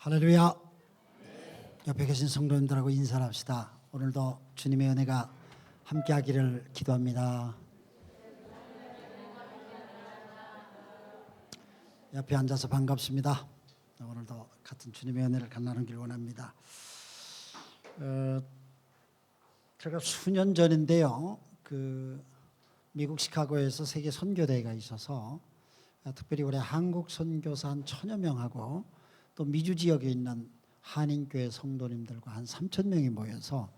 할렐루야. 옆에 계신 성도님들하고 인사를 합시다. 오늘도 주님의 은혜가 함께하기를 기도합니다. 옆에 앉아서 반갑습니다. 오늘도 같은 주님의 은혜를 나누길 원합니다. 제가 수년 전인데요, 미국 시카고에서 세계 선교대회가 있어서 특별히 우리 한국 선교사 한 1000여 명하고 또 미주 지역에 있는 한인교회 성도님들과 한 3000명이 모여서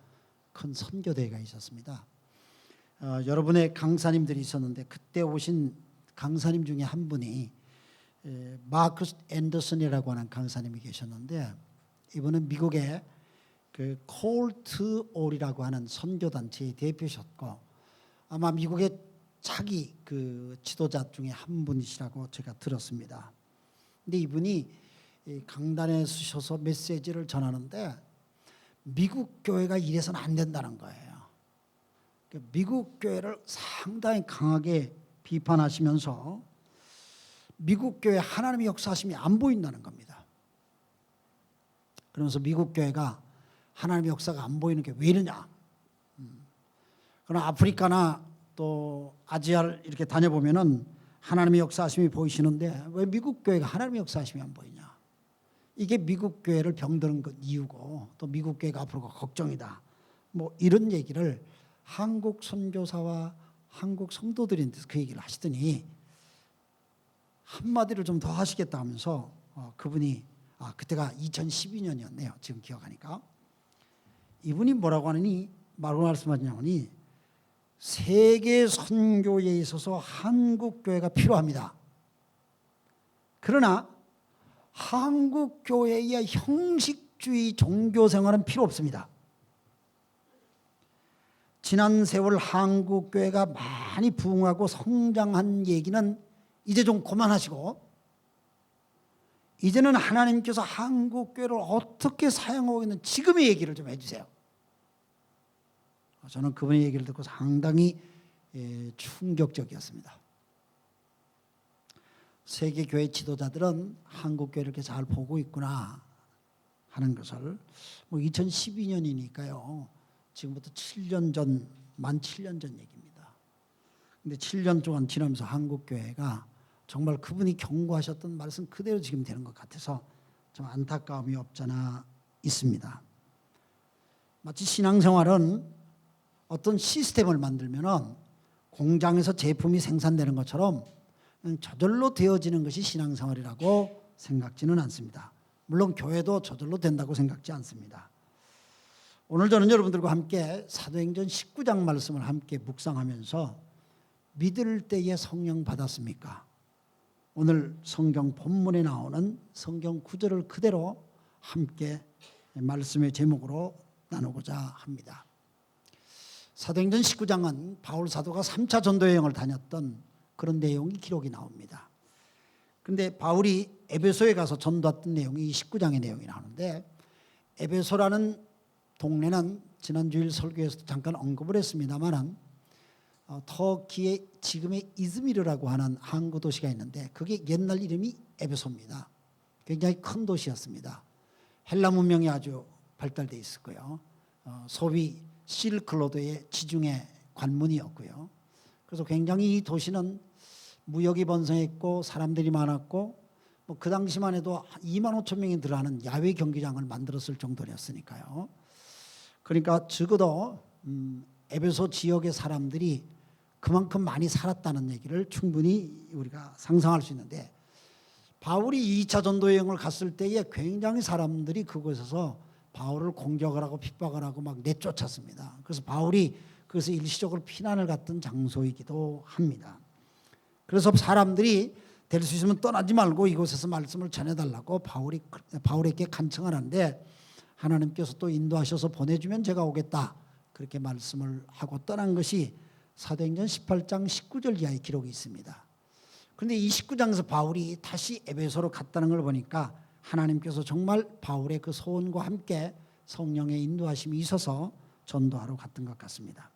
큰 선교대회가 있었습니다. 여러분의 강사님들이 있었는데 그때 오신 강사님 중에 한 분이 마크스 앤더슨이라고 하는 강사님이 계셨는데, 이분은 미국의 그 콜트올이라고 하는 선교단체의 대표셨고 아마 미국의 차기 지도자 중에 한 분이시라고 제가 들었습니다. 근데 이분이 강단에 서셔서 메시지를 전하는데 미국 교회가 이래서는 안 된다는 거예요. 미국 교회를 상당히 강하게 비판하시면서 미국 교회 하나님의 역사하심이 안 보인다는 겁니다. 그러면서 미국 교회가 하나님의 역사가 안 보이는 게 왜 이러냐. 그러나 아프리카나 또 아시아를 이렇게 다녀보면은 하나님의 역사하심이 보이시는데 왜 미국 교회가 하나님의 역사하심이 안 보이냐. 이게 미국 교회를 병드는 것 이유고 또 미국 교회가 앞으로가 걱정이다. 뭐 이런 얘기를 한국 선교사와 한국 성도들인데서 그 얘기를 하시더니 한마디를 좀 더 하시겠다 하면서 그분이 그때가 2012년이었네요. 지금 기억하니까. 이분이 뭐라고 하느니 말씀하시냐니 세계 선교에 있어서 한국 교회가 필요합니다. 그러나 한국 교회의 형식주의 종교 생활은 필요 없습니다. 지난 세월 한국 교회가 많이 부흥하고 성장한 얘기는 이제 좀 그만하시고 이제는 하나님께서 한국 교회를 어떻게 사용하고 있는 지금의 얘기를 좀 해주세요. 저는 그분의 얘기를 듣고 상당히 충격적이었습니다. 세계 교회 지도자들은 한국 교회를 이렇게 잘 보고 있구나 하는 것을 2012년이니까요. 지금부터 7년 전, 만 7년 전 얘기입니다. 근데 7년 동안 지나면서 한국 교회가 정말 그분이 경고하셨던 말씀 그대로 지금 되는 것 같아서 좀 안타까움이 없잖아 있습니다. 마치 신앙생활은 어떤 시스템을 만들면은 공장에서 제품이 생산되는 것처럼 저절로 되어지는 것이 신앙생활이라고 생각지는 않습니다. 물론 교회도 저절로 된다고 생각지 않습니다. 오늘 저는 여러분들과 함께 사도행전 19장 말씀을 함께 묵상하면서 믿을 때에 성령 받았습니까? 오늘 성경 본문에 나오는 성경 구절을 그대로 함께 말씀의 제목으로 나누고자 합니다. 사도행전 19장은 바울 사도가 3차 전도 여행을 다녔던 그런 내용이 기록이 나옵니다. 그런데 바울이 에베소에 가서 전도했던 내용이 19장의 내용이 나오는데, 에베소라는 동네는 지난주일 설교에서도 잠깐 언급을 했습니다만 터키의 지금의 이즈미르라고 하는 항구 도시가 있는데 그게 옛날 이름이 에베소입니다. 굉장히 큰 도시였습니다. 헬라 문명이 아주 발달되어 있었고요. 소위 실크로드의 지중해 관문이었고요. 그래서 굉장히 이 도시는 무역이 번성했고 사람들이 많았고 그 당시만 해도 2만 5천 명이 들어가는 야외 경기장을 만들었을 정도였으니까요. 그러니까 적어도 에베소 지역의 사람들이 그만큼 많이 살았다는 얘기를 충분히 우리가 상상할 수 있는데, 바울이 2차 전도 여행을 갔을 때에 굉장히 사람들이 그곳에서 바울을 공격을 하고 핍박을 하고 막 내쫓았습니다. 그래서 바울이 그것을 일시적으로 피난을 갔던 장소이기도 합니다. 그래서 사람들이 될 수 있으면 떠나지 말고 이곳에서 말씀을 전해달라고 바울에게 간청을 하는데, 하나님께서 또 인도하셔서 보내주면 제가 오겠다 그렇게 말씀을 하고 떠난 것이 사도행전 18장 19절 이하의 기록이 있습니다. 그런데 이 19장에서 바울이 다시 에베소로 갔다는 걸 보니까 하나님께서 정말 바울의 그 소원과 함께 성령의 인도하심이 있어서 전도하러 갔던 것 같습니다.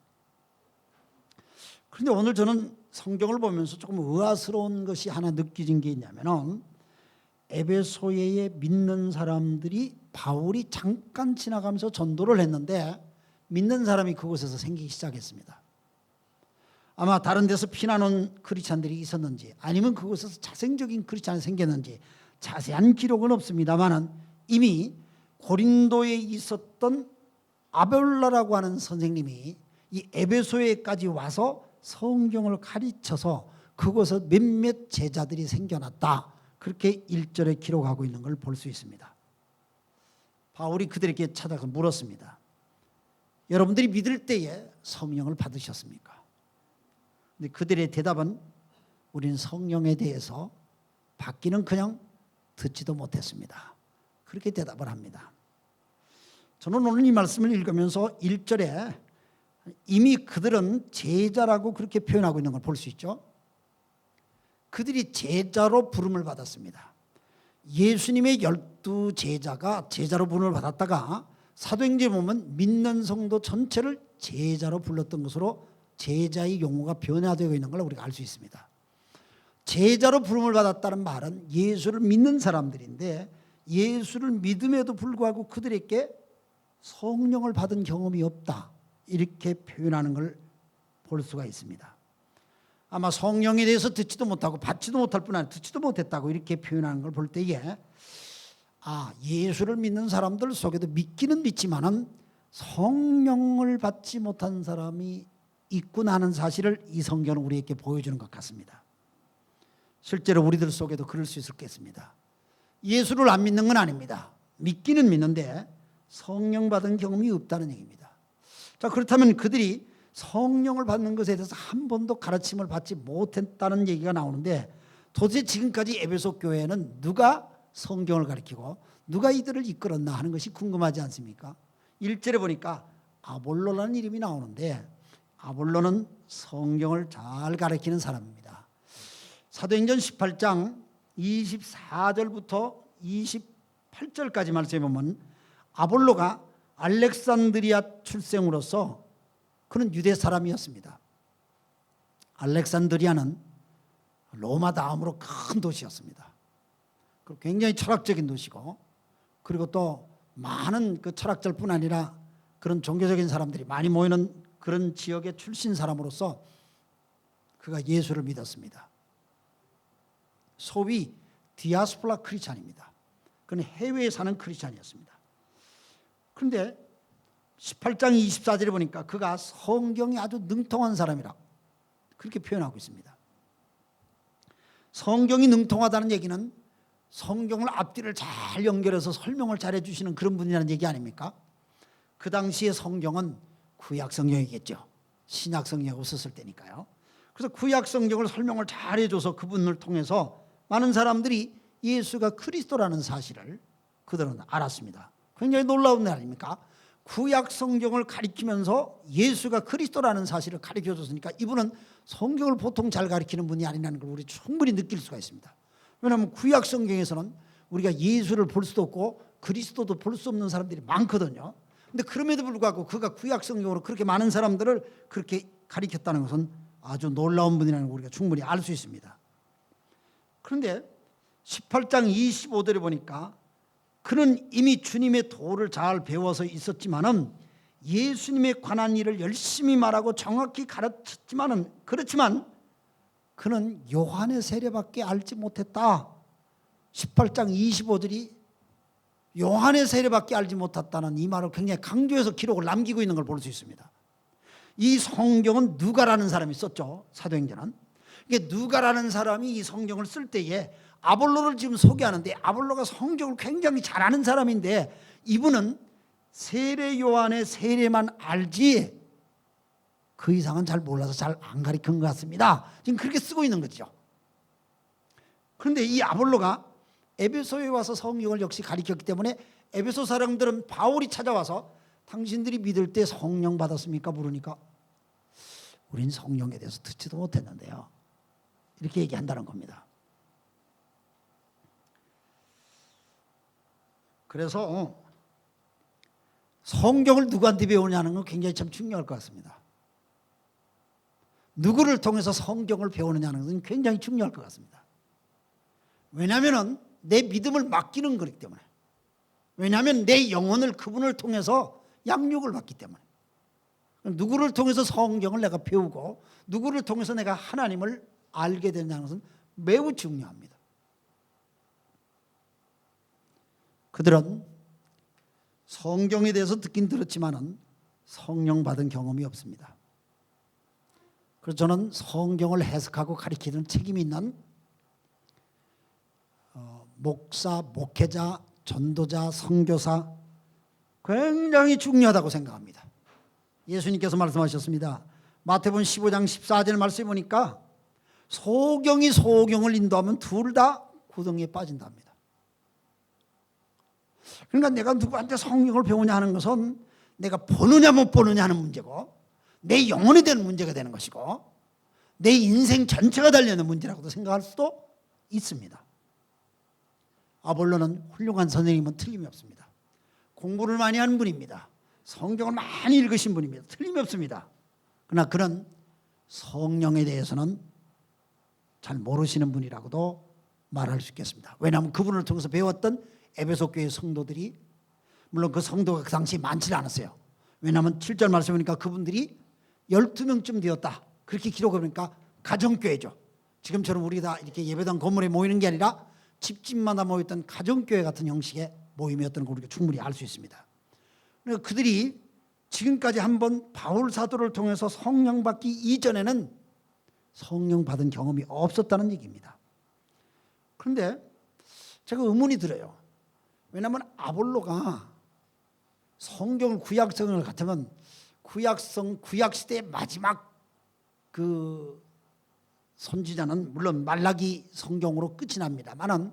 그런데 오늘 저는 성경을 보면서 조금 의아스러운 것이 하나 느껴진 게 있냐면은 에베소에 믿는 사람들이 바울이 잠깐 지나가면서 전도를 했는데 믿는 사람이 그곳에서 생기기 시작했습니다. 아마 다른 데서 피난 온 크리스찬들이 있었는지 아니면 그곳에서 자생적인 크리스찬이 생겼는지 자세한 기록은 없습니다만 이미 고린도에 있었던 아볼로라고 하는 선생님이 이 에베소에까지 와서 성경을 가르쳐서 그곳에 몇몇 제자들이 생겨났다. 그렇게 1절에 기록하고 있는 걸 볼 수 있습니다. 바울이 그들에게 찾아가 물었습니다. 여러분들이 믿을 때에 성령을 받으셨습니까? 근데 그들의 대답은 우리는 성령에 대해서 받기는 그냥 듣지도 못했습니다. 그렇게 대답을 합니다. 저는 오늘 이 말씀을 읽으면서 1절에 이미 그들은 제자라고 그렇게 표현하고 있는 걸 볼 수 있죠. 그들이 제자로 부름을 받았습니다. 예수님의 12 제자가 제자로 부름을 받았다가 사도행전에 보면 믿는 성도 전체를 제자로 불렀던 것으로 제자의 용어가 변화되어 있는 걸 우리가 알 수 있습니다. 제자로 부름을 받았다는 말은 예수를 믿는 사람들인데 예수를 믿음에도 불구하고 그들에게 성령을 받은 경험이 없다. 이렇게 표현하는 걸 볼 수가 있습니다. 아마 성령에 대해서 듣지도 못하고 받지도 못할 뿐 아니라 듣지도 못했다고 이렇게 표현하는 걸 볼 때에 예수를 믿는 사람들 속에도 믿기는 믿지만은 성령을 받지 못한 사람이 있구나 하는 사실을 이 성경은 우리에게 보여주는 것 같습니다. 실제로 우리들 속에도 그럴 수 있겠습니다. 예수를 안 믿는 건 아닙니다. 믿기는 믿는데 성령 받은 경험이 없다는 얘기입니다. 자, 그렇다면 그들이 성령을 받는 것에 대해서 한 번도 가르침을 받지 못했다는 얘기가 나오는데 도대체 지금까지 에베소 교회는 누가 성경을 가르치고 누가 이들을 이끌었나 하는 것이 궁금하지 않습니까? 1절에 보니까 아볼로라는 이름이 나오는데 아볼로는 성경을 잘 가르치는 사람입니다. 사도행전 18장 24절부터 28절까지 말씀해 보면 아볼로가 알렉산드리아 출생으로서 그는 유대 사람이었습니다. 알렉산드리아는 로마 다음으로 큰 도시였습니다. 굉장히 철학적인 도시고 그리고 또 많은 그 철학자뿐 아니라 그런 종교적인 사람들이 많이 모이는 그런 지역의 출신 사람으로서 그가 예수를 믿었습니다. 소위 디아스포라 크리스찬입니다. 그는 해외에 사는 크리스찬이었습니다. 그런데 18장 24절에 보니까 그가 성경이 아주 능통한 사람이라 그렇게 표현하고 있습니다. 성경이 능통하다는 얘기는 성경을 앞뒤를 잘 연결해서 설명을 잘 해주시는 그런 분이라는 얘기 아닙니까? 그 당시의 성경은 구약 성경이겠죠. 신약 성경이 없었을 때니까요. 그래서 구약 성경을 설명을 잘 해줘서 그분을 통해서 많은 사람들이 예수가 그리스도라는 사실을 그들은 알았습니다. 굉장히 놀라운 일 아닙니까? 구약 성경을 가리키면서 예수가 그리스도라는 사실을 가르쳐줬으니까 이분은 성경을 보통 잘 가르치는 분이 아니라는 걸 우리 충분히 느낄 수가 있습니다. 왜냐하면 구약 성경에서는 우리가 예수를 볼 수도 없고 그리스도도 볼 수 없는 사람들이 많거든요. 그런데 그럼에도 불구하고 그가 구약 성경으로 그렇게 많은 사람들을 그렇게 가르쳤다는 것은 아주 놀라운 분이라는 걸 우리가 충분히 알 수 있습니다. 그런데 18장 25절에 보니까 그는 이미 주님의 도를 잘 배워서 있었지만은 예수님에 관한 일을 열심히 말하고 정확히 가르쳤지만은 그렇지만 그는 요한의 세례밖에 알지 못했다. 18장 25절이 요한의 세례밖에 알지 못했다는 이 말을 굉장히 강조해서 기록을 남기고 있는 걸 볼 수 있습니다. 이 성경은 누가라는 사람이 썼죠. 사도행전은. 이게 누가라는 사람이 이 성경을 쓸 때에 아볼로를 지금 소개하는데 아볼로가 성경을 굉장히 잘 아는 사람인데 이분은 세례 요한의 세례만 알지 그 이상은 잘 몰라서 잘 안 가르친 것 같습니다. 지금 그렇게 쓰고 있는 거죠. 그런데 이 아볼로가 에베소에 와서 성경을 역시 가르쳤기 때문에 에베소 사람들은 바울이 찾아와서 당신들이 믿을 때 성령 받았습니까? 물으니까 우린 성령에 대해서 듣지도 못했는데요. 이렇게 얘기한다는 겁니다. 그래서 성경을 누구한테 배우냐는 건 굉장히 참 중요할 것 같습니다. 누구를 통해서 성경을 배우느냐는 것은 굉장히 중요할 것 같습니다. 왜냐하면 내 믿음을 맡기는 거기 때문에. 왜냐하면 내 영혼을 그분을 통해서 양육을 받기 때문에. 누구를 통해서 성경을 내가 배우고 누구를 통해서 내가 하나님을 알게 되냐는 것은 매우 중요합니다. 그들은 성경에 대해서 듣긴 들었지만은 성령 받은 경험이 없습니다. 그래서 저는 성경을 해석하고 가르치는 책임이 있는 목사, 목회자, 전도자, 선교사 굉장히 중요하다고 생각합니다. 예수님께서 말씀하셨습니다. 마태복음 15장 14절 말씀해 보니까 소경이 소경을 인도하면 둘 다 구덩이에 빠진답니다. 그러니까 내가 누구한테 성경을 배우냐 하는 것은 내가 보느냐 못 보느냐 하는 문제고 내 영혼에 대한 문제가 되는 것이고 내 인생 전체가 달려있는 문제라고도 생각할 수도 있습니다. 아볼로는 훌륭한 선생님은 틀림이 없습니다. 공부를 많이 하는 분입니다. 성경을 많이 읽으신 분입니다. 틀림이 없습니다. 그러나 그는 성령에 대해서는 잘 모르시는 분이라고도 말할 수 있겠습니다. 왜냐하면 그분을 통해서 배웠던 에베소 교회 성도들이 물론 그 성도가 그 당시에 많지 않았어요. 왜냐하면 7절 말씀해 보니까 그분들이 12명쯤 되었다. 그렇게 기록해 보니까 가정교회죠. 지금처럼 우리가 다 이렇게 예배당 건물에 모이는 게 아니라 집집마다 모였던 가정교회 같은 형식의 모임이었던 걸 우리가 충분히 알 수 있습니다. 그러니까 그들이 지금까지 한번 바울 사도를 통해서 성령 받기 이전에는 성령 받은 경험이 없었다는 얘기입니다. 그런데 제가 의문이 들어요. 왜냐하면 아볼로가 성경을 구약성을 같으면 구약시대의 마지막 그 선지자는 물론 말라기 성경으로 끝이 납니다만은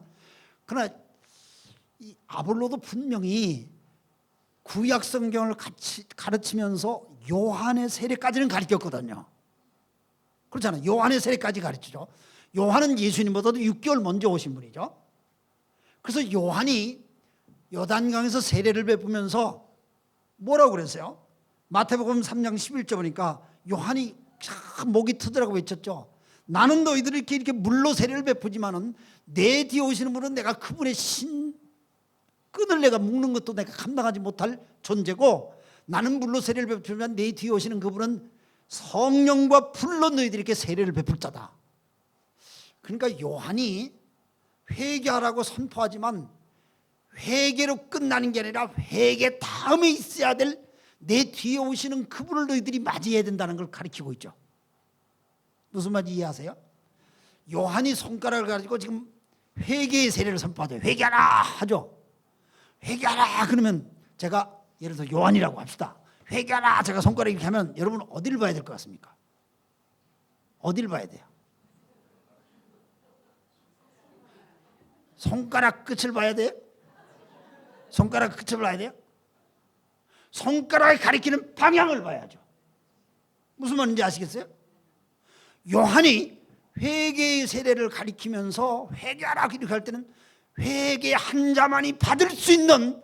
그러나 이 아볼로도 분명히 구약 성경을 같이 가르치면서 요한의 세례까지는 가르쳤거든요. 그렇잖아요. 요한의 세례까지 가르치죠. 요한은 예수님보다도 6개월 먼저 오신 분이죠. 그래서 요한이 요단강에서 세례를 베푸면서 뭐라고 그랬어요? 마태복음 3장 11절 보니까 요한이 참 목이 트더라고 외쳤죠. 나는 너희들을 이렇게 물로 세례를 베푸지만은 내 뒤에 오시는 분은 내가 그분의 끈을 내가 묶는 것도 내가 감당하지 못할 존재고 나는 물로 세례를 베푸지만 내 뒤에 오시는 그분은 성령과 불로 너희들에게 세례를 베풀 자다. 그러니까 요한이 회개하라고 선포하지만 회개로 끝나는 게 아니라 회개 다음에 있어야 될 내 뒤에 오시는 그분을 너희들이 맞이해야 된다는 걸 가르치고 있죠. 무슨 말인지 이해하세요? 요한이 손가락을 가지고 지금 회개의 세례를 선포하죠. 회개하라 하죠. 회개하라 그러면 제가 예를 들어 요한이라고 합시다. 회개하라 제가 손가락 이렇게 하면 여러분 어디를 봐야 될 것 같습니까? 어디를 봐야 돼요? 손가락 끝을 봐야 돼요? 손가락 끝을 봐야 돼요? 손가락이 가리키는 방향을 봐야죠. 무슨 말인지 아시겠어요? 요한이 회개의 세례를 가리키면서 회개하라 이렇게 할 때는 회개 한 자만이 받을 수 있는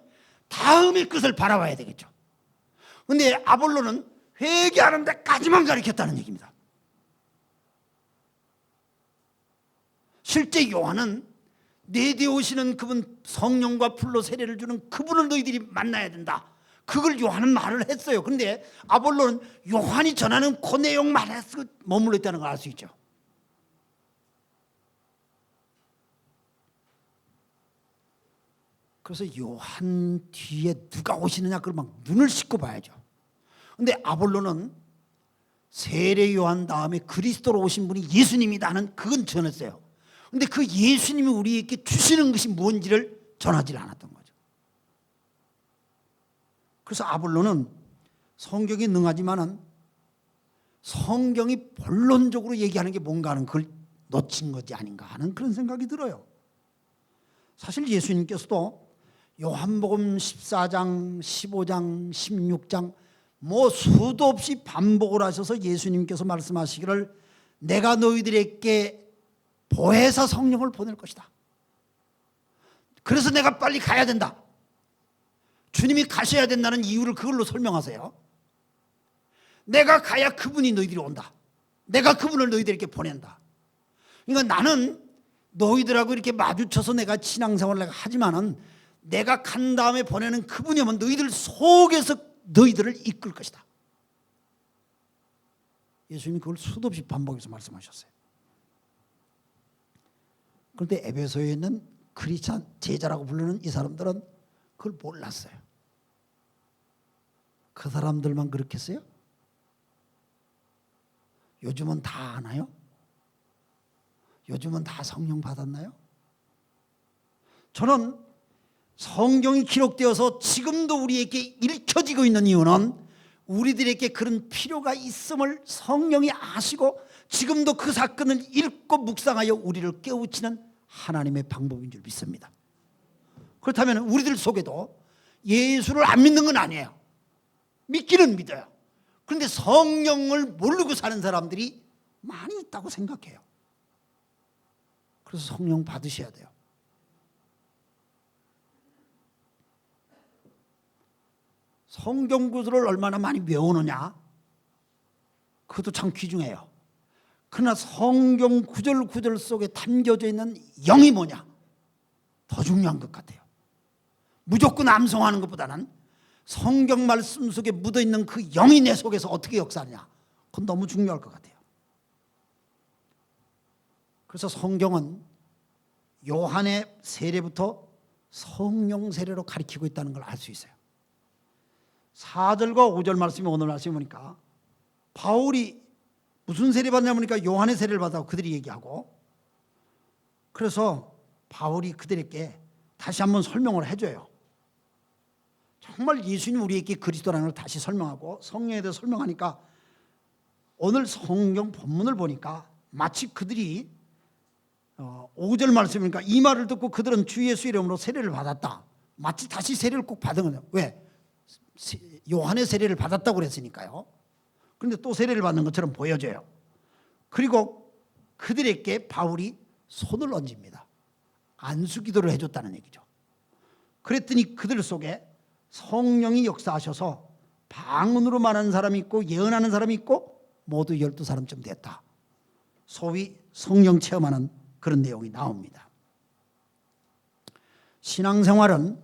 다음의 끝을 바라봐야 되겠죠. 그런데 아볼로는 회개하는 데까지만 가리켰다는 얘기입니다. 실제 요한은 내 뒤에 오시는 그분 성령과 불로 세례를 주는 그분을 너희들이 만나야 된다. 그걸 요한은 말을 했어요. 그런데 아볼로는 요한이 전하는 그 내용만 해서 머물러 있다는 걸 알 수 있죠. 그래서 요한 뒤에 누가 오시느냐 그걸 막 눈을 씻고 봐야죠. 그런데 아볼로는 세례 요한 다음에 그리스도로 오신 분이 예수님이다 하는 그건 전했어요. 그런데 그 예수님이 우리에게 주시는 것이 뭔지를 전하지 않았던 거죠. 그래서 아볼로는 성경이 능하지만은 성경이 본론적으로 얘기하는 게 뭔가 하는 그걸 놓친 것이 아닌가 하는 그런 생각이 들어요. 사실 예수님께서도 요한복음 14장, 15장, 16장 뭐 수도 없이 반복을 하셔서 예수님께서 말씀하시기를 내가 너희들에게 보혜사 성령을 보낼 것이다. 그래서 내가 빨리 가야 된다. 주님이 가셔야 된다는 이유를 그걸로 설명하세요. 내가 가야 그분이 너희들이 온다. 내가 그분을 너희들에게 보낸다. 그러니까 나는 너희들하고 이렇게 마주쳐서 내가 신앙생활을 내가 하지만은 내가 간 다음에 보내는 그분이 오면 너희들 속에서 너희들을 이끌 것이다. 예수님이 그걸 수도 없이 반복해서 말씀하셨어요. 그런데 에베소에 있는 크리스찬 제자라고 부르는 이 사람들은 그걸 몰랐어요. 그 사람들만 그렇겠어요? 요즘은 다 아나요? 요즘은 다 성령 받았나요? 저는 성경이 기록되어서 지금도 우리에게 읽혀지고 있는 이유는 우리들에게 그런 필요가 있음을 성령이 아시고 지금도 그 사건을 읽고 묵상하여 우리를 깨우치는 하나님의 방법인 줄 믿습니다. 그렇다면 우리들 속에도 예수를 안 믿는 건 아니에요. 믿기는 믿어요. 그런데 성령을 모르고 사는 사람들이 많이 있다고 생각해요. 그래서 성령 받으셔야 돼요. 성경 구절을 얼마나 많이 외우느냐, 그것도 참 귀중해요. 그러나 성경 구절 구절 속에 담겨져 있는 영이 뭐냐, 더 중요한 것 같아요. 무조건 암송하는 것보다는 성경 말씀 속에 묻어있는 그 영이 내 속에서 어떻게 역사하느냐, 그건 너무 중요할 것 같아요. 그래서 성경은 요한의 세례부터 성령 세례로 가리키고 있다는 걸 알 수 있어요. 4절과 5절 말씀이 오늘 말씀이 보니까 바울이 무슨 세례 받냐 보니까 요한의 세례를 받았다고 그들이 얘기하고, 그래서 바울이 그들에게 다시 한번 설명을 해줘요. 정말 예수님 우리에게 그리스도라는 걸 다시 설명하고 성령에 대해서 설명하니까 오늘 성경 본문을 보니까 마치 그들이 5절 말씀이니까 이 말을 듣고 그들은 주 예수 이름으로 세례를 받았다. 마치 다시 세례를 꼭 받은 거예요. 왜? 요한의 세례를 받았다고 그랬으니까요. 그런데 또 세례를 받는 것처럼 보여져요. 그리고 그들에게 바울이 손을 얹습니다. 안수기도를 해줬다는 얘기죠. 그랬더니 그들 속에 성령이 역사하셔서 방언으로 말하는 사람이 있고 예언하는 사람이 있고 모두 12사람쯤 됐다. 소위 성령 체험하는 그런 내용이 나옵니다. 신앙생활은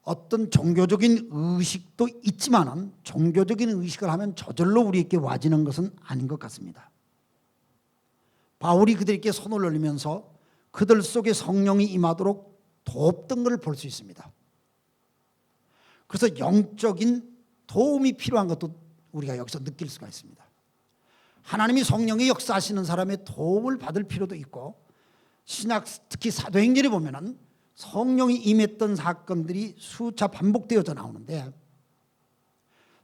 어떤 종교적인 의식도 있지만은 종교적인 의식을 하면 저절로 우리에게 와지는 것은 아닌 것 같습니다. 바울이 그들에게 손을 올리면서 그들 속에 성령이 임하도록 돕던 것을 볼 수 있습니다. 그래서 영적인 도움이 필요한 것도 우리가 여기서 느낄 수가 있습니다. 하나님이 성령의 역사하시는 사람의 도움을 받을 필요도 있고, 신약 특히 사도행전에 보면은 성령이 임했던 사건들이 수차 반복되어져 나오는데,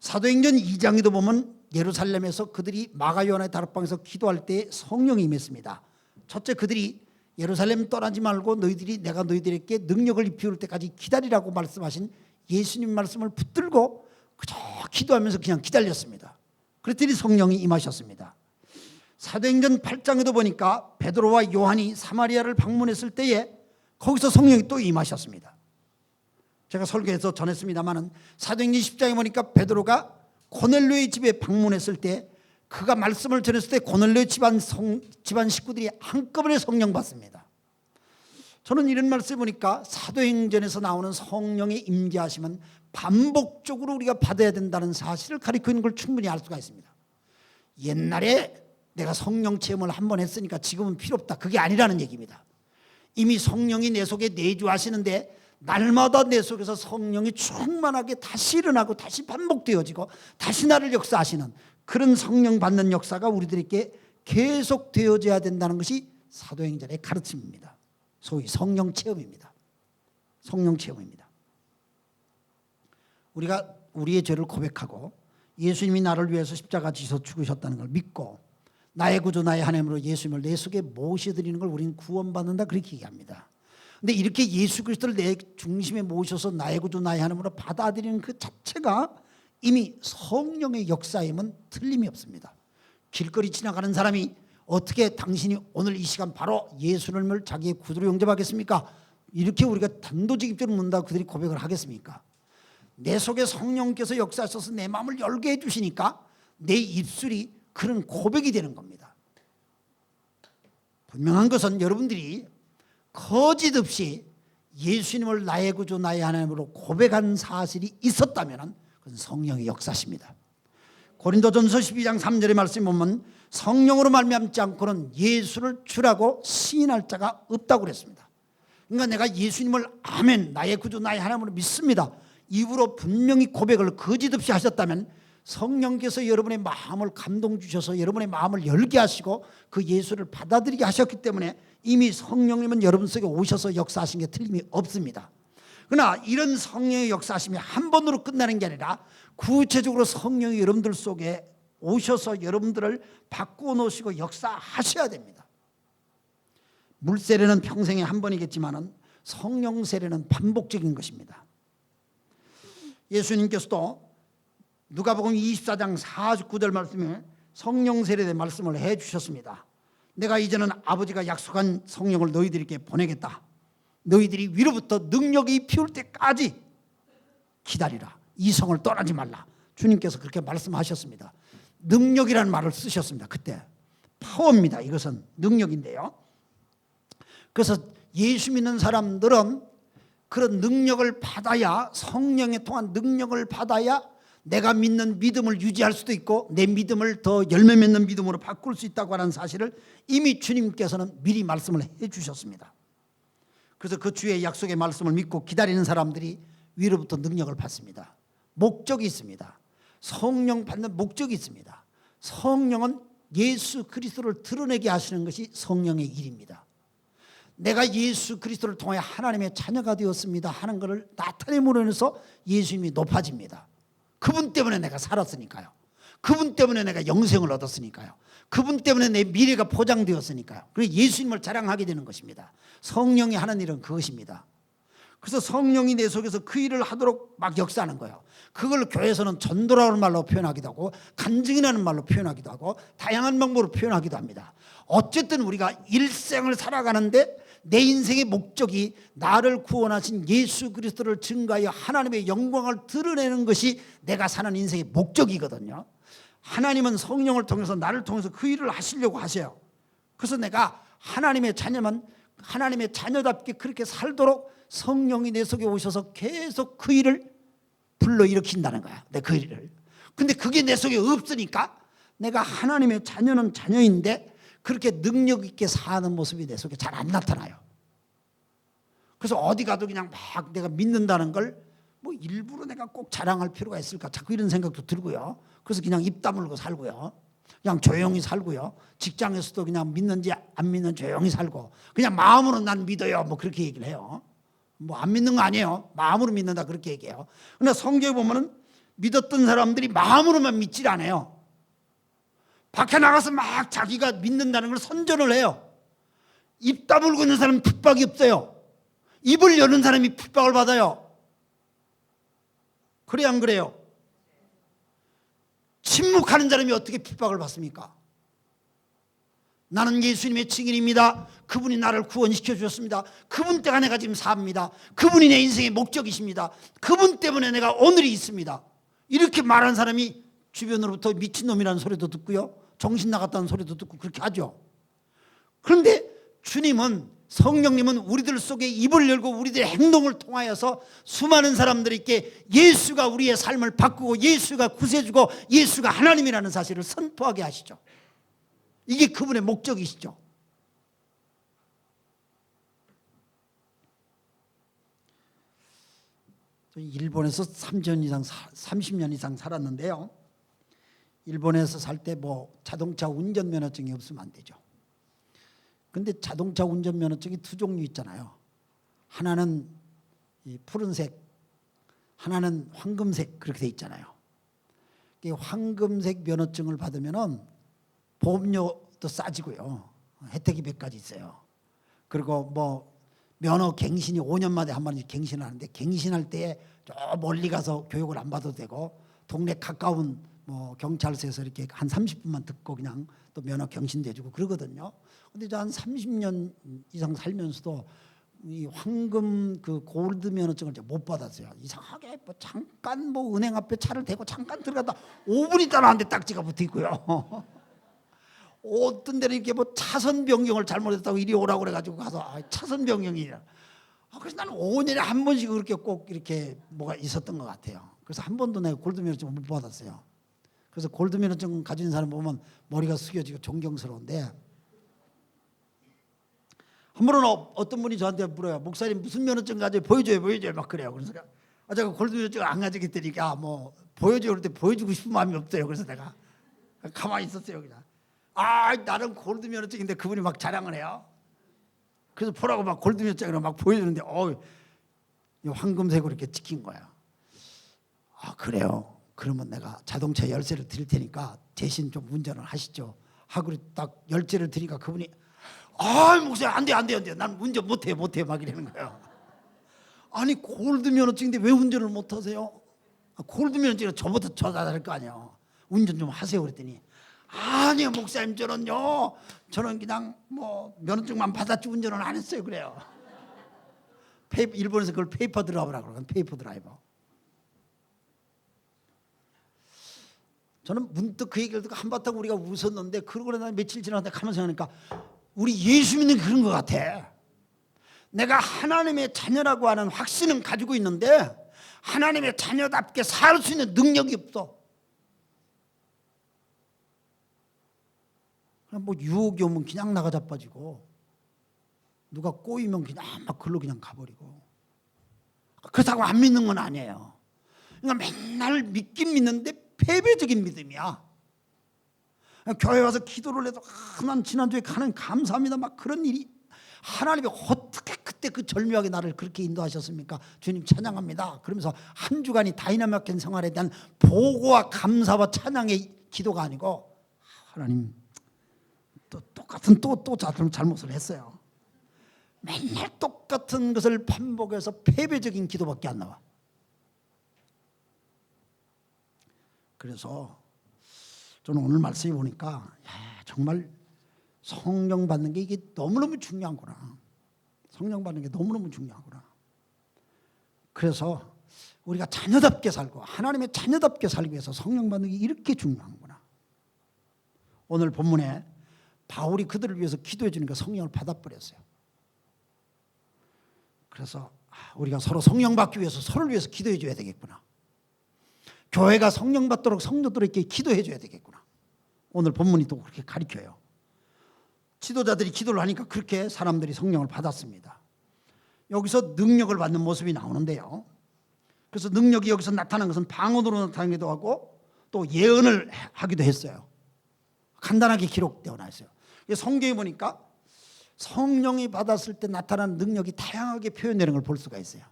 사도행전 2장에도 보면 예루살렘에서 그들이 마가 요한의 다락방에서 기도할 때 성령이 임했습니다. 첫째, 그들이 예루살렘 떠나지 말고 너희들이 내가 너희들에게 능력을 입히울 때까지 기다리라고 말씀하신 예수님 말씀을 붙들고 그저 기도하면서 그냥 기다렸습니다. 그랬더니 성령이 임하셨습니다. 사도행전 8장에도 보니까 베드로와 요한이 사마리아를 방문했을 때에 거기서 성령이 또 임하셨습니다. 제가 설교에서 전했습니다마는 사도행전 10장에 보니까 베드로가 고넬료의 집에 방문했을 때 그가 말씀을 전했을 때 고넬료 집안 식구들이 한꺼번에 성령 받습니다. 저는 이런 말씀을 보니까 사도행전에서 나오는 성령의 임재하심은 반복적으로 우리가 받아야 된다는 사실을 가리키고 있는 걸 충분히 알 수가 있습니다. 옛날에 내가 성령 체험을 한 번 했으니까 지금은 필요 없다, 그게 아니라는 얘기입니다. 이미 성령이 내 속에 내주하시는데 날마다 내 속에서 성령이 충만하게 다시 일어나고 다시 반복되어지고 다시 나를 역사하시는 그런 성령 받는 역사가 우리들에게 계속되어져야 된다는 것이 사도행전의 가르침입니다. 소위 성령 체험입니다. 성령 체험입니다. 우리가 우리의 죄를 고백하고 예수님이 나를 위해서 십자가 지서 죽으셨다는 걸 믿고 나의 구주 나의 하나님으로 예수님을 내 속에 모셔드리는 걸 우리는 구원받는다, 그렇게 얘기합니다. 근데 이렇게 예수 그리스도를 내 중심에 모셔서 나의 구주 나의 하나님으로 받아들이는 그 자체가 이미 성령의 역사임은 틀림이 없습니다. 길거리 지나가는 사람이 어떻게 당신이 오늘 이 시간 바로 예수님을 자기의 구주로 영접하겠습니까? 이렇게 우리가 단도직입적으로 묻는다고 그들이 고백을 하겠습니까? 내 속에 성령께서 역사하셔서 내 마음을 열게 해주시니까 내 입술이 그런 고백이 되는 겁니다. 분명한 것은 여러분들이 거짓 없이 예수님을 나의 구주 나의 하나님으로 고백한 사실이 있었다면 그건 성령의 역사십니다. 고린도전서 12장 3절의 말씀 보면 성령으로 말미암지 않고는 예수를 주라고 시인할 자가 없다고 그랬습니다. 그러니까 내가 예수님을 아멘 나의 구주 나의 하나님으로 믿습니다 입으로 분명히 고백을 거짓 없이 하셨다면 성령께서 여러분의 마음을 감동 주셔서 여러분의 마음을 열게 하시고 그 예수를 받아들이게 하셨기 때문에 이미 성령님은 여러분 속에 오셔서 역사하신 게 틀림이 없습니다. 그러나 이런 성령의 역사하심이 한 번으로 끝나는 게 아니라 구체적으로 성령이 여러분들 속에 오셔서 여러분들을 바꾸어 놓으시고 역사하셔야 됩니다. 물 세례는 평생에 한 번이겠지만 성령 세례는 반복적인 것입니다. 예수님께서도 누가복음 24장 49절 말씀에 성령 세례의 말씀을 해주셨습니다. 내가 이제는 아버지가 약속한 성령을 너희들에게 보내겠다. 너희들이 위로부터 능력이 피울 때까지 기다리라. 이 성을 떠나지 말라. 주님께서 그렇게 말씀하셨습니다. 능력이라는 말을 쓰셨습니다. 그때 파워입니다. 이것은 능력인데요. 그래서 예수 믿는 사람들은 그런 능력을 받아야 성령에 통한 능력을 받아야 내가 믿는 믿음을 유지할 수도 있고 내 믿음을 더 열매 맺는 믿음으로 바꿀 수 있다고 하는 사실을 이미 주님께서는 미리 말씀을 해 주셨습니다. 그래서 그 주의 약속의 말씀을 믿고 기다리는 사람들이 위로부터 능력을 받습니다. 목적이 있습니다. 성령 받는 목적이 있습니다. 성령은 예수 그리스도를 드러내게 하시는 것이 성령의 일입니다. 내가 예수 그리스도를 통해 하나님의 자녀가 되었습니다 하는 것을 나타내므로 인해서 예수님이 높아집니다. 그분 때문에 내가 살았으니까요. 그분 때문에 내가 영생을 얻었으니까요. 그분 때문에 내 미래가 보장되었으니까요. 그래서 예수님을 자랑하게 되는 것입니다. 성령이 하는 일은 그것입니다. 그래서 성령이 내 속에서 그 일을 하도록 막 역사하는 거예요. 그걸 교회에서는 전도라는 말로 표현하기도 하고 간증이라는 말로 표현하기도 하고 다양한 방법으로 표현하기도 합니다. 어쨌든 우리가 일생을 살아가는데 내 인생의 목적이 나를 구원하신 예수 그리스도를 증거하여 하나님의 영광을 드러내는 것이 내가 사는 인생의 목적이거든요. 하나님은 성령을 통해서 나를 통해서 그 일을 하시려고 하세요. 그래서 내가 하나님의 자녀만 하나님의 자녀답게 그렇게 살도록 성령이 내 속에 오셔서 계속 그 일을 불러일으킨다는 거야. 내 그 일을. 근데 그게 내 속에 없으니까 내가 하나님의 자녀는 자녀인데 그렇게 능력 있게 사는 모습이 내 속에 잘 안 나타나요. 그래서 어디 가도 그냥 막 내가 믿는다는 걸 뭐 일부러 내가 꼭 자랑할 필요가 있을까 자꾸 이런 생각도 들고요. 그래서 그냥 입 다물고 살고요. 그냥 조용히 살고요. 직장에서도 그냥 믿는지 안 믿는 조용히 살고 그냥 마음으로 난 믿어요. 뭐 그렇게 얘기를 해요. 뭐 안 믿는 거 아니에요. 마음으로 믿는다 그렇게 얘기해요. 그러나 성경에 보면은 믿었던 사람들이 마음으로만 믿질 않아요. 밖에 나가서 막 자기가 믿는다는 걸 선전을 해요. 입 다물고 있는 사람은 핍박이 없어요. 입을 여는 사람이 핍박을 받아요. 그래 안 그래요? 침묵하는 사람이 어떻게 핍박을 받습니까? 나는 예수님의 증인입니다. 그분이 나를 구원시켜 주셨습니다. 그분 때문에 내가 지금 삽니다. 그분이 내 인생의 목적이십니다. 그분 때문에 내가 오늘이 있습니다. 이렇게 말하는 사람이 주변으로부터 미친놈이라는 소리도 듣고요. 정신 나갔다는 소리도 듣고 그렇게 하죠. 그런데 주님은 성령님은 우리들 속에 입을 열고 우리들의 행동을 통하여서 수많은 사람들에게 예수가 우리의 삶을 바꾸고 예수가 구세주고 예수가 하나님이라는 사실을 선포하게 하시죠. 이게 그분의 목적이시죠. 일본에서 30년 이상 살았는데요. 일본에서 살 때 뭐 자동차 운전면허증이 없으면 안 되죠. 근데 자동차 운전면허증이 두 종류 있잖아요. 하나는 이 푸른색, 하나는 황금색 그렇게 돼 있잖아요. 이 황금색 면허증을 받으면은 보험료도 싸지고요. 혜택이 몇 가지 있어요. 그리고 뭐 면허 갱신이 5년마다 한 번씩 갱신을 하는데 갱신할 때 저 멀리 가서 교육을 안 받아도 되고 동네 가까운 뭐 경찰서에서 이렇게 한 30분만 듣고 그냥 또 면허 갱신돼 주고 그러거든요. 근데 저 한 30년 이상 살면서도 이 황금 그 골드 면허증을 못 받았어요. 이상하게 뭐 잠깐 뭐 은행 앞에 차를 대고 잠깐 들어갔다 5분 있다 나왔는데 딱지가 붙어 있고요. 어떤 데는 이렇게 뭐 차선 변경을 잘못했다고 이리 오라고 그래가지고 가서 차선 변경이라. 그래서 나는 5년에 한 번씩 그렇게 꼭 이렇게 뭐가 있었던 것 같아요. 그래서 한 번도 내가 골드면허증을 못 받았어요. 그래서 골드면허증 가진 사람 보면 머리가 숙여지고 존경스러운데, 한 번은 어떤 분이 저한테 물어요. 목사님 무슨 면허증 가져요? 보여줘요 막 그래요. 그래서 제가 골드면허증 안 가지고 있더니까 뭐 보여줘요. 그럴 때 보여주고 싶은 마음이 없어요. 그래서 내가 가만히 있었어요. 그냥 나는 골드면허증인데 그분이 막 자랑을 해요. 그래서 보라고 막 골드면허증을 막 보여주는데 황금색으로 이렇게 찍힌 거야. 그래요? 그러면 내가 자동차 열쇠를 드릴 테니까 대신 좀 운전을 하시죠 하고 딱 열쇠를 드리니까 그분이 목사님 안 돼. 난 운전 못해 막 이러는 거예요. 아니 골드면허증인데 왜 운전을 못하세요? 골드면허증은 저보다 더 잘할 거 아니에요. 운전 좀 하세요 그랬더니 아니요 목사님 저는 그냥 뭐 면허증만 받았지 운전은 안 했어요 그래요. 일본에서 그걸 페이퍼 드라이버라고 그러거든. 페이퍼 드라이버. 저는 문득 그 얘기를 듣고 한바탕 우리가 웃었는데, 그러고 난 며칠 지나서 가만히 생각하니까 우리 예수 믿는 그런 것 같아. 내가 하나님의 자녀라고 하는 확신은 가지고 있는데 하나님의 자녀답게 살 수 있는 능력이 없어. 그냥 뭐 유혹이 오면 그냥 나가 자빠지고, 누가 꼬이면 그냥 막 글로 그냥 가버리고. 그렇다고 안 믿는 건 아니에요. 그러니까 맨날 믿긴 믿는데 패배적인 믿음이야. 교회 와서 기도를 해도 난 지난주에 가는 감사합니다 막 그런 일이, 하나님이 어떻게 그때 그 절묘하게 나를 그렇게 인도하셨습니까? 주님 찬양합니다. 그러면서 한 주간이 다이나믹한 생활에 대한 보고와 감사와 찬양의 기도가 아니고, 하나님 또 똑같은 또 잘못을 했어요. 맨날 똑같은 것을 반복해서 패배적인 기도밖에 안 나와. 그래서 저는 오늘 말씀해 보니까 정말 성령 받는 게 이게 너무너무 중요하구나. 성령 받는 게 너무너무 중요하구나. 그래서 우리가 자녀답게 살고 하나님의 자녀답게 살기 위해서 성령 받는 게 이렇게 중요하구나. 오늘 본문에 바울이 그들을 위해서 기도해 주니까 성령을 받아버렸어요. 그래서 우리가 서로 성령 받기 위해서 서로를 위해서 기도해 줘야 되겠구나. 교회가 성령 받도록 성도들에게 기도해 줘야 되겠구나. 오늘 본문이 또 그렇게 가르쳐요. 지도자들이 기도를 하니까 그렇게 사람들이 성령을 받았습니다. 여기서 능력을 받는 모습이 나오는데요. 그래서 능력이 여기서 나타난 것은 방언으로 나타나기도 하고 또 예언을 하기도 했어요. 간단하게 기록되어 있어요. 성경에 보니까 성령이 받았을 때 나타나는 능력이 다양하게 표현되는 걸 볼 수가 있어요.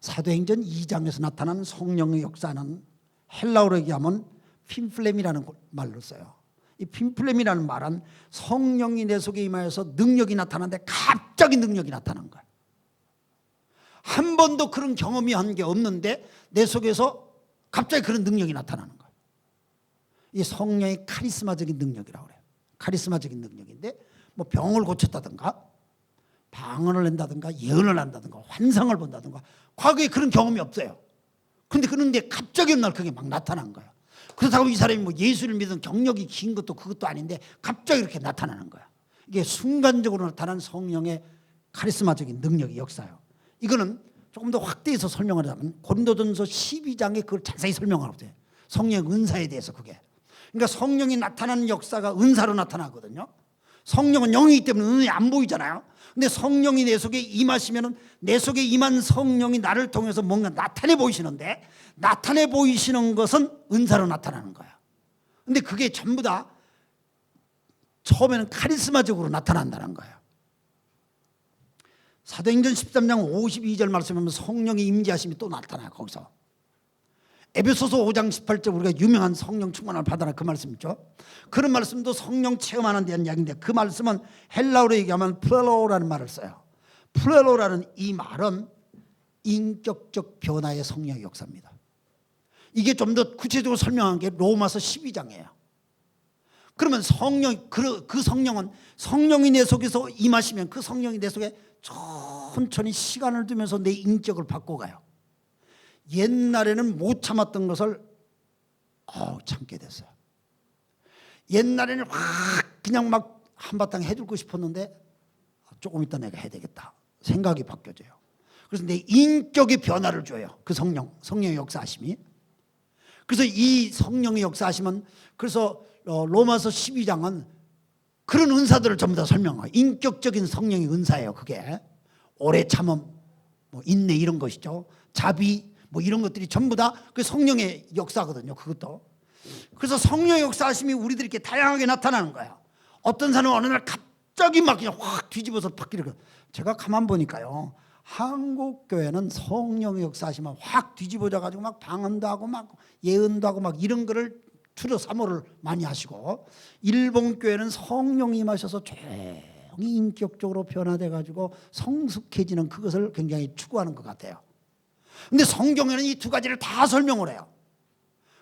사도행전 2장에서 나타나는 성령의 역사는 헬라어로 얘기하면 핀플렘이라는 말로 써요. 이 핀플렘이라는 말은 성령이 내 속에 임하여서 능력이 나타나는데 갑자기 능력이 나타난 거예요. 한 번도 그런 경험이 한 게 없는데 내 속에서 갑자기 그런 능력이 나타나는 거예요. 이 성령의 카리스마적인 능력이라고 그래요. 카리스마적인 능력인데 뭐 병을 고쳤다든가 방언을 낸다든가 예언을 한다든가 환상을 본다든가 과거에 그런 경험이 없어요. 그런데 그런데 갑자기 어느 날 그게 막 나타난 거예요. 그렇다고 이 사람이 뭐 예수를 믿은 경력이 긴 것도 그것도 아닌데 갑자기 이렇게 나타나는 거야. 이게 순간적으로 나타난 성령의 카리스마적인 능력의 역사예요. 이거는 조금 더 확대해서 설명을 하자면 고린도전서 12장에 그걸 자세히 설명하고 있어요. 성령의 은사에 대해서 그게. 그러니까 성령이 나타나는 역사가 은사로 나타나거든요. 성령은 영이기 때문에 눈에 안 보이잖아요. 근데 성령이 내 속에 임하시면은 내 속에 임한 성령이 나를 통해서 뭔가 나타내 보이시는데 나타내 보이시는 것은 은사로 나타나는 거예요. 근데 그게 전부 다 처음에는 카리스마적으로 나타난다는 거예요. 사도행전 13장 52절 말씀하면 성령의 임재하심이 또 나타나요. 거기서 에베소서 5장 18절 우리가 유명한 성령 충만을 받아라 그 말씀 있죠. 그런 말씀도 성령 체험하는 데한 이야기인데 그 말씀은 헬라어로 얘기하면 플레로라는 말을 써요. 플레로라는 이 말은 인격적 변화의 성령의 역사입니다. 이게 좀 더 구체적으로 설명한 게 로마서 12장이에요. 그러면 그 성령은 성령이 내 속에서 임하시면 그 성령이 내 속에 천천히 시간을 두면서 내 인격을 바꿔가요. 옛날에는 못 참았던 것을 참게 됐어요. 옛날에는 확 그냥 막 한바탕 해주고 싶었는데 조금 있다 내가 해야 되겠다 생각이 바뀌어져요. 그래서 내 인격의 변화를 줘요. 그 성령의 역사하심이. 그래서 이 성령의 역사하심은 그래서 로마서 12장은 그런 은사들을 전부 다 설명해요. 인격적인 성령의 은사예요. 그게 오래 참음, 뭐 인내 이런 것이죠. 자비 뭐 이런 것들이 전부 다 그 성령의 역사거든요. 그것도. 그래서 성령의 역사하심이 우리들에게 다양하게 나타나는 거예요. 어떤 사람은 어느 날 갑자기 막 그냥 확 뒤집어서 바뀌는 거예요. 제가 가만 보니까요. 한국 교회는 성령의 역사하시면 확 뒤집어져 가지고 막 방언도 하고 막 예언도 하고 막 이런 거를 주로 사모를 많이 하시고, 일본 교회는 성령이 임하셔서 조용히 인격적으로 변화돼 가지고 성숙해지는 그것을 굉장히 추구하는 것 같아요. 근데 성경에는 이 두 가지를 다 설명을 해요.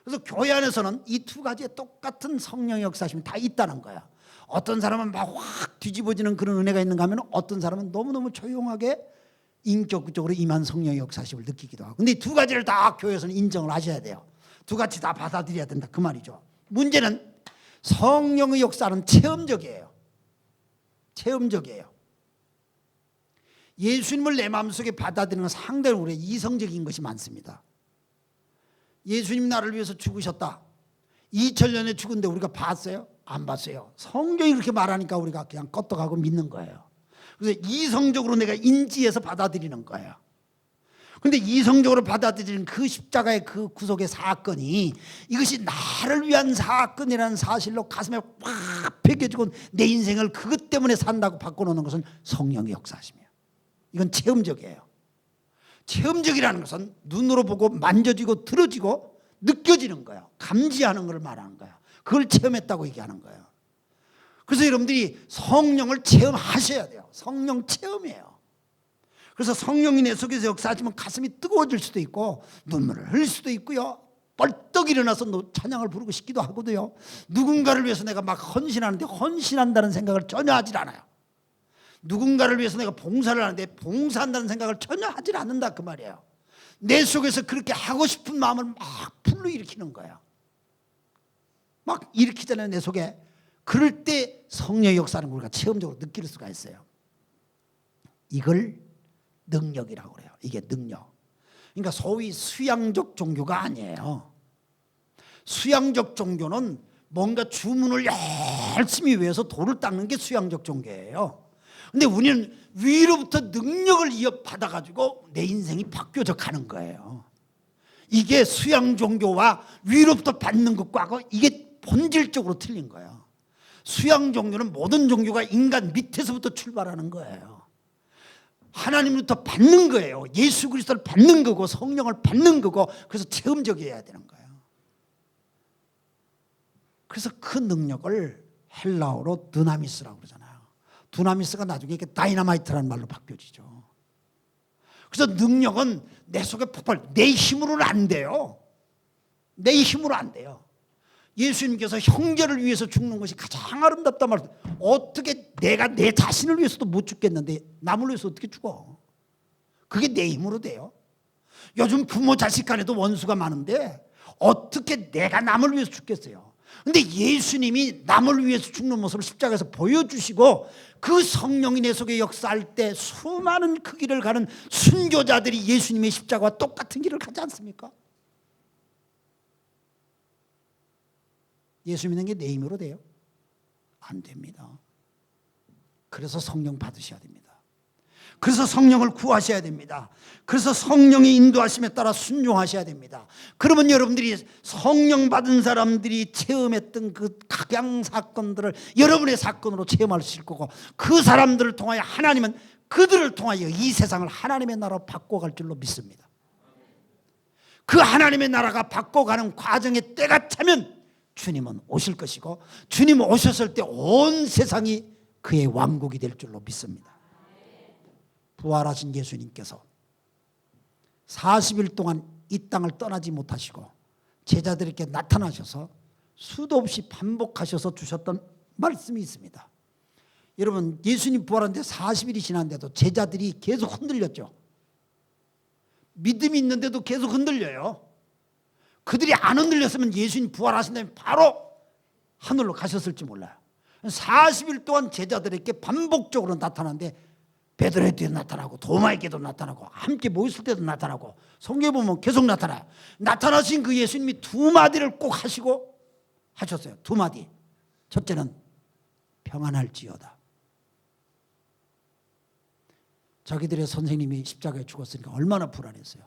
그래서 교회 안에서는 이 두 가지의 똑같은 성령의 역사심이 다 있다는 거예요. 어떤 사람은 막 확 뒤집어지는 그런 은혜가 있는가 하면 어떤 사람은 너무너무 조용하게 인격적으로 임한 성령의 역사심을 느끼기도 하고. 근데 이 두 가지를 다 교회에서는 인정을 하셔야 돼요. 두 가지 다 받아들여야 된다 그 말이죠. 문제는 성령의 역사는 체험적이에요. 체험적이에요. 예수님을 내 마음속에 받아들이는 건 상당히 우리 이성적인 것이 많습니다. 예수님 나를 위해서 죽으셨다. 2000년에 죽은데 우리가 봤어요? 안 봤어요. 성경이 그렇게 말하니까 우리가 그냥 껐떡하고 믿는 거예요. 그래서 이성적으로 내가 인지해서 받아들이는 거예요. 그런데 이성적으로 받아들이는 그 십자가의 그 구속의 사건이 이것이 나를 위한 사건이라는 사실로 가슴에 확 베겨지고 내 인생을 그것 때문에 산다고 바꿔놓는 것은 성령의 역사심이에요. 이건 체험적이에요. 체험적이라는 것은 눈으로 보고 만져지고 들어지고 느껴지는 거예요. 감지하는 걸 말하는 거예요. 그걸 체험했다고 얘기하는 거예요. 그래서 여러분들이 성령을 체험하셔야 돼요. 성령 체험이에요. 그래서 성령이 내 속에서 역사하시면 가슴이 뜨거워질 수도 있고 눈물을 흘릴 수도 있고요. 벌떡 일어나서 찬양을 부르고 싶기도 하거든요. 누군가를 위해서 내가 막 헌신하는데 헌신한다는 생각을 전혀 하질 않아요. 누군가를 위해서 내가 봉사를 하는데 봉사한다는 생각을 전혀 하질 않는다 그 말이에요. 내 속에서 그렇게 하고 싶은 마음을 막 불러일으키는 거예요. 막 일으키잖아요 내 속에. 그럴 때 성령의 역사는 우리가 체험적으로 느낄 수가 있어요. 이걸 능력이라고 그래요. 이게 능력. 그러니까 소위 수양적 종교가 아니에요. 수양적 종교는 뭔가 주문을 열심히 외워서 돌을 닦는 게 수양적 종교예요. 근데 우리는 위로부터 능력을 이어받아가지고 내 인생이 바뀌어져 가는 거예요. 이게 수양 종교와 위로부터 받는 것과 이게 본질적으로 틀린 거예요. 수양 종교는 모든 종교가 인간 밑에서부터 출발하는 거예요. 하나님부터 받는 거예요. 예수 그리스도를 받는 거고 성령을 받는 거고, 그래서 체험적이어야 되는 거예요. 그래서 그 능력을 헬라어로 드나미스라고 그러잖아요. 두나미스가 나중에 이렇게 다이너마이트라는 말로 바뀌어지죠. 그래서 능력은 내 속에 폭발, 내 힘으로는 안 돼요. 내 힘으로 안 돼요. 예수님께서 형제를 위해서 죽는 것이 가장 아름답단 말이에요. 어떻게 내가 내 자신을 위해서도 못 죽겠는데 남을 위해서 어떻게 죽어? 그게 내 힘으로 돼요. 요즘 부모 자식 간에도 원수가 많은데 어떻게 내가 남을 위해서 죽겠어요? 근데 예수님이 남을 위해서 죽는 모습을 십자가에서 보여주시고 그 성령이 내 속에 역사할 때 수많은 그 길을 가는 순교자들이 예수님의 십자가와 똑같은 길을 가지 않습니까? 예수 믿는 게 내 힘으로 돼요? 안 됩니다. 그래서 성령 받으셔야 됩니다. 그래서 성령을 구하셔야 됩니다. 그래서 성령의 인도하심에 따라 순종하셔야 됩니다. 그러면 여러분들이 성령 받은 사람들이 체험했던 그 각양 사건들을 여러분의 사건으로 체험할 수 있을 거고, 그 사람들을 통하여 하나님은 그들을 통하여 이 세상을 하나님의 나라로 바꿔갈 줄로 믿습니다. 그 하나님의 나라가 바꿔가는 과정에 때가 차면 주님은 오실 것이고, 주님 오셨을 때 온 세상이 그의 왕국이 될 줄로 믿습니다. 부활하신 예수님께서 40일 동안 이 땅을 떠나지 못하시고 제자들에게 나타나셔서 수도 없이 반복하셔서 주셨던 말씀이 있습니다. 여러분, 예수님 부활한 데 40일이 지났는데도 제자들이 계속 흔들렸죠. 믿음이 있는데도 계속 흔들려요. 그들이 안 흔들렸으면 예수님 부활하신 다음에 바로 하늘로 가셨을지 몰라요. 40일 동안 제자들에게 반복적으로 나타나는데 베드로에게도 나타나고 도마에게도 나타나고 함께 모였을 때도 나타나고 성경에 보면 계속 나타나요. 나타나신 그 예수님이 두 마디를 꼭 하시고 하셨어요. 두 마디. 첫째는 평안할지어다. 자기들의 선생님이 십자가에 죽었으니까 얼마나 불안했어요.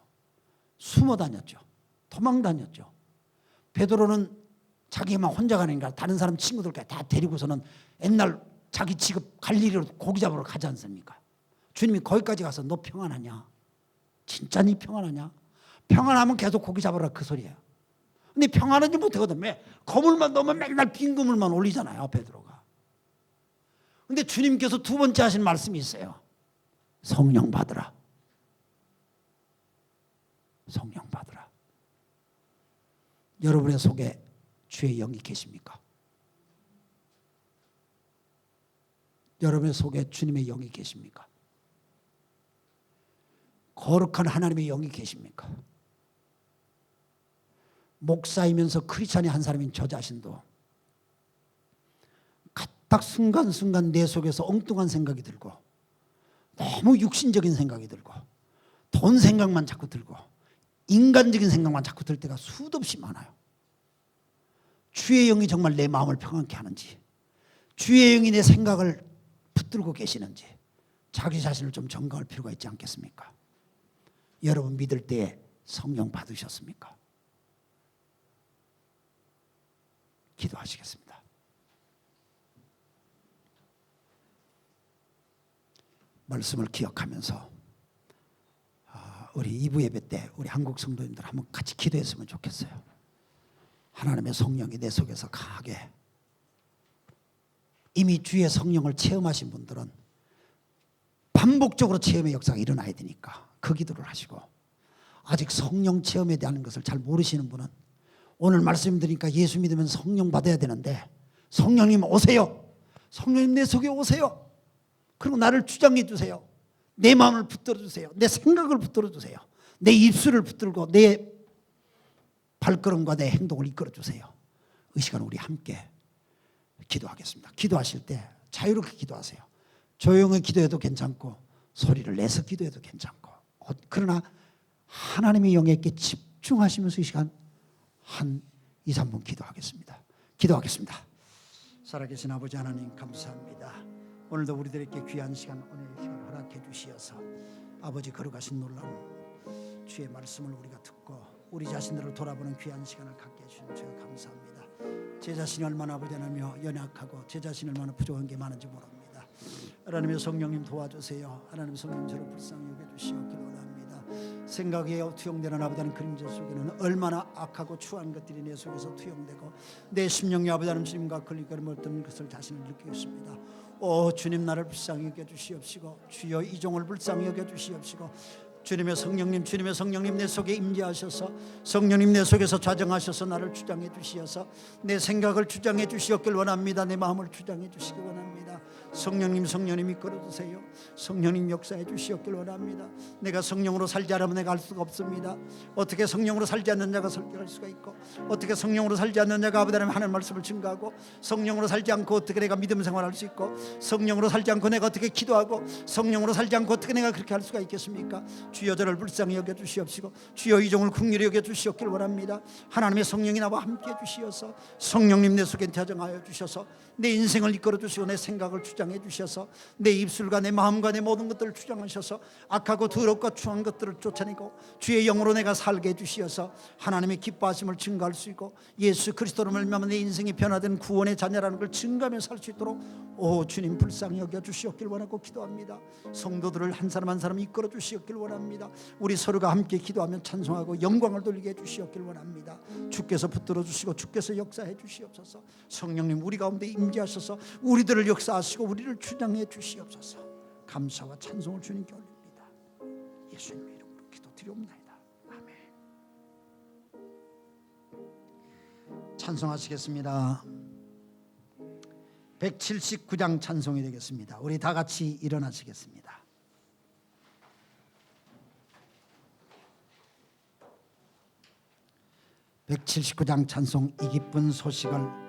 숨어 다녔죠. 도망 다녔죠. 베드로는 자기만 혼자 가니까 다른 사람 친구들까지 다 데리고서는 옛날 자기 직업 갈릴리로 고기 잡으러 가지 않습니까? 주님이 거기까지 가서 너 평안하냐? 진짜 니 평안하냐? 평안하면 계속 고기 잡으라 그 소리예요. 근데 평안하지 못하거든. 왜? 거물만 넣으면 맨날 빈 그물만 올리잖아요, 베드로가. 근데 주님께서 두 번째 하신 말씀이 있어요. 성령 받으라. 성령 받으라. 여러분의 속에 주의 영이 계십니까? 여러분의 속에 주님의 영이 계십니까? 거룩한 하나님의 영이 계십니까? 목사이면서 크리스찬이 한 사람인 저 자신도 딱 순간순간 내 속에서 엉뚱한 생각이 들고 너무 육신적인 생각이 들고 돈 생각만 자꾸 들고 인간적인 생각만 자꾸 들 때가 수도 없이 많아요. 주의 영이 정말 내 마음을 평안케 하는지, 주의 영이 내 생각을 붙들고 계시는지 자기 자신을 좀 점검할 필요가 있지 않겠습니까? 여러분 믿을 때에 성령 받으셨습니까? 기도하시겠습니다. 말씀을 기억하면서 우리 2부 예배 때 우리 한국 성도님들 한번 같이 기도했으면 좋겠어요. 하나님의 성령이 내 속에서 강하게, 이미 주의 성령을 체험하신 분들은 반복적으로 체험의 역사가 일어나야 되니까 그 기도를 하시고, 아직 성령 체험에 대한 것을 잘 모르시는 분은 오늘 말씀 드리니까 예수 믿으면 성령 받아야 되는데 성령님 오세요. 성령님 내 속에 오세요. 그리고 나를 주장해 주세요. 내 마음을 붙들어 주세요. 내 생각을 붙들어 주세요. 내 입술을 붙들고 내 발걸음과 내 행동을 이끌어 주세요. 이 시간 우리 함께 기도하겠습니다. 기도하실 때 자유롭게 기도하세요. 조용히 기도해도 괜찮고 소리를 내서 기도해도 괜찮고, 그러나 하나님의 영에게 집중하시면서 이 시간 한 2, 3분 기도하겠습니다. 기도하겠습니다. 살아계신 아버지 하나님 감사합니다. 오늘도 우리들에게 귀한 시간, 오늘 시간 허락해 주시어서 아버지 거룩하신 놀라운 주의 말씀을 우리가 듣고 우리 자신들을 돌아보는 귀한 시간을 갖게 해주신 주여 감사합니다. 제 자신이 얼마나 아버지 하나며 연약하고 제 자신이 얼마나 부족한 게 많은지 모릅니다. 하나님의 성령님 도와주세요. 하나님의 성령님 저를 불쌍히 여겨주시옵기를 원합니다. 생각에 투영되는 아버지 하나님 그림자 속에는 얼마나 악하고 추한 것들이 내 속에서 투영되고 내 심령이 아버지 하나님 주님과 걸리거나 어떤 것을 자신을 느끼고 있습니다. 오 주님 나를 불쌍히 여겨주시옵시고 주여 이종을 불쌍히 여겨주시옵시고 주님의 성령님 내 속에 임재하셔서 성령님 내 속에서 좌정하셔서 나를 주장해 주시어서 내 생각을 주장해 주시옵길 원합니다. 내 마음을 주장해 주시기 원합니다. 성령님 이끌어주세요. 성령님 역사해 주시옵길 원합니다. 내가 성령으로 살지 않으면 내가 알 수가 없습니다. 어떻게 성령으로 살지 않는 자가 설교할 수가 있고, 어떻게 성령으로 살지 않는 자가 아버지 하나님 하나님 말씀을 증거하고, 성령으로 살지 않고 어떻게 내가 믿음 생활할 수 있고, 성령으로 살지 않고 내가 어떻게 기도하고, 성령으로 살지 않고 어떻게 내가 그렇게 할 수가 있겠습니까? 주여 저를 불쌍히 여겨주시옵시고 주여 이 종을 긍휼히 여겨주시옵길 원합니다. 하나님의 성령이 나와 함께 해주시어서 성령님 내 속에 자정하여 주셔서 내 인생을 이끌어주시고 내 생각을 주장해 주셔서 내 입술과 내 마음과 내 모든 것들을 주장하셔서 악하고 더럽고 추한 것들을 쫓아내고 주의 영으로 내가 살게 해주시어서 하나님의 기뻐하심을 증거할 수 있고 예수 그리스도로 말미암아 내 인생이 변화된 구원의 자녀라는 걸 증거하며 살 수 있도록 오 주님 불쌍히 여겨주시옵길 원하고 기도합니다. 성도들을 한 사람 한 사람 이끌어 주시옵길 원합니다. 우리 서로가 함께 기도하며 찬송하고 영광을 돌리게 해주시옵길 원합니다. 주께서 붙들어 주시고 주께서 역사해 주시옵소서. 성령님 우리 가운데 임재하셔서 우리들을 역사하시고 우리를 주장해 주시옵소서. 감사와 찬송을 주님께 올립니다. 예수님의 이름으로 기도드리옵나이다. 아멘. 찬송하시겠습니다. 179장 찬송이 되겠습니다. 우리 다 같이 일어나시겠습니다. 179장 찬송 이 기쁜 소식을